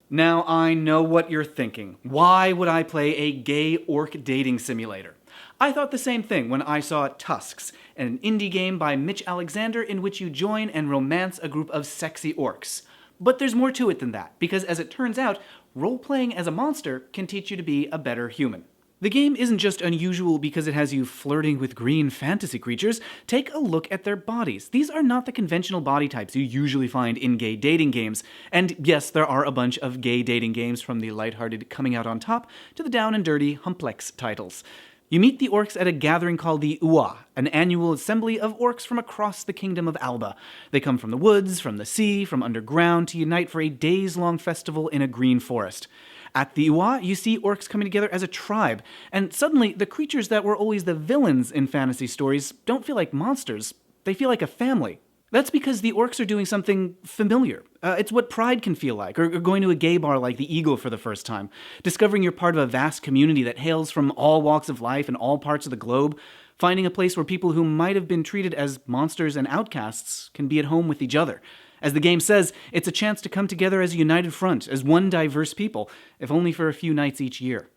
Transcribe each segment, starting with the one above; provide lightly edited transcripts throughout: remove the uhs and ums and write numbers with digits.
Now I know what you're thinking. Why would I play a gay orc dating simulator? I thought the same thing when I saw Tusks, an indie game by Mitch Alexander in which you join and romance a group of sexy orcs. But there's more to it than that, because as it turns out, role-playing as a monster can teach you to be a better human. The game isn't just unusual because it has you flirting with green fantasy creatures. Take a look at their bodies. These are not the conventional body types you usually find in gay dating games. And yes, there are a bunch of gay dating games, from the lighthearted Coming Out on Top to the down and dirty Humplex titles. You meet the orcs at a gathering called the Ua, an annual assembly of orcs from across the kingdom of Alba. They come from the woods, from the sea, from underground to unite for a days-long festival in a green forest. At the Ua, you see orcs coming together as a tribe, and suddenly the creatures that were always the villains in fantasy stories don't feel like monsters, they feel like a family. That's because the orcs are doing something familiar. It's what pride can feel like, or going to a gay bar like the Eagle for the first time, discovering you're part of a vast community that hails from all walks of life and all parts of the globe, finding a place where people who might have been treated as monsters and outcasts can be at home with each other. As the game says, it's a chance to come together as a united front, as one diverse people, if only for a few nights each year.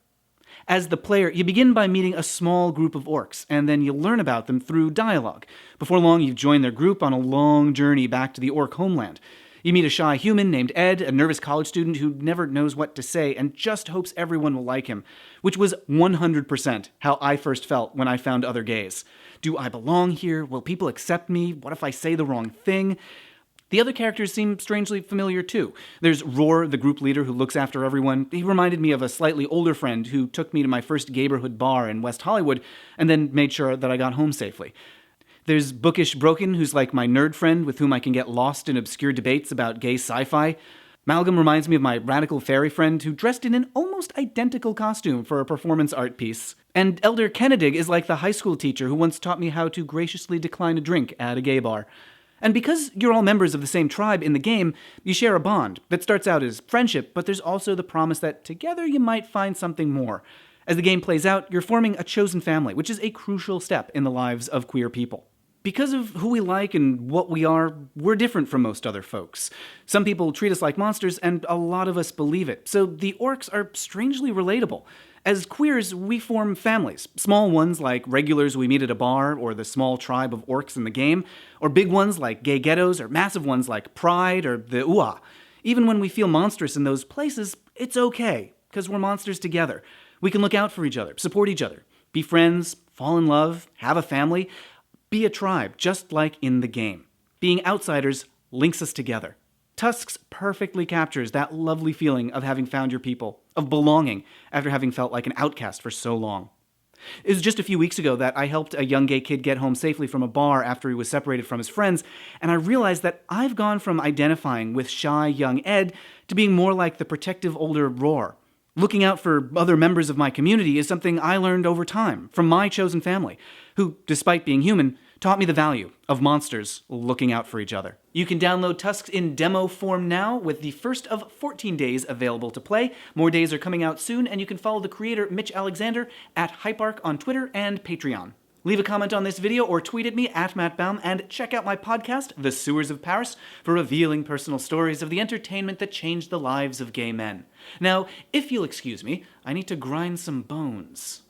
As the player, you begin by meeting a small group of orcs, and then you learn about them through dialogue. Before long, you join their group on a long journey back to the orc homeland. You meet a shy human named Ed, a nervous college student who never knows what to say and just hopes everyone will like him, which was 100% how I first felt when I found other gays. Do I belong here? Will people accept me? What if I say the wrong thing? The other characters seem strangely familiar too. There's Roar, the group leader who looks after everyone. He reminded me of a slightly older friend who took me to my first gayborhood bar in West Hollywood and then made sure that I got home safely. There's Bookish Broken, who's like my nerd friend with whom I can get lost in obscure debates about gay sci-fi. Malcolm reminds me of my radical fairy friend who dressed in an almost identical costume for a performance art piece. And Elder Kennedig is like the high school teacher who once taught me how to graciously decline a drink at a gay bar. And because you're all members of the same tribe in the game, you share a bond that starts out as friendship, but there's also the promise that together you might find something more. As the game plays out, you're forming a chosen family, which is a crucial step in the lives of queer people. Because of who we like and what we are, we're different from most other folks. Some people treat us like monsters, and a lot of us believe it, so the orcs are strangely relatable. As queers, we form families. Small ones like regulars we meet at a bar, or the small tribe of orcs in the game, or big ones like gay ghettos, or massive ones like Pride or the Ua. Even when we feel monstrous in those places, it's okay, because we're monsters together. We can look out for each other, support each other, be friends, fall in love, have a family, be a tribe, just like in the game. Being outsiders links us together. Tusks perfectly captures that lovely feeling of having found your people, of belonging after having felt like an outcast for so long. It was just a few weeks ago that I helped a young gay kid get home safely from a bar after he was separated from his friends, and I realized that I've gone from identifying with shy young Ed to being more like the protective older Roar. Looking out for other members of my community is something I learned over time from my chosen family, who, despite being human, taught me the value of monsters looking out for each other. You can download Tusks in demo form now, with the first of 14 days available to play. More days are coming out soon, and you can follow the creator Mitch Alexander at Hyparc on Twitter and Patreon. Leave a comment on this video or tweet at me at Matt Baum, and check out my podcast, The Sewers of Paris, for revealing personal stories of the entertainment that changed the lives of gay men. Now, if you'll excuse me, I need to grind some bones.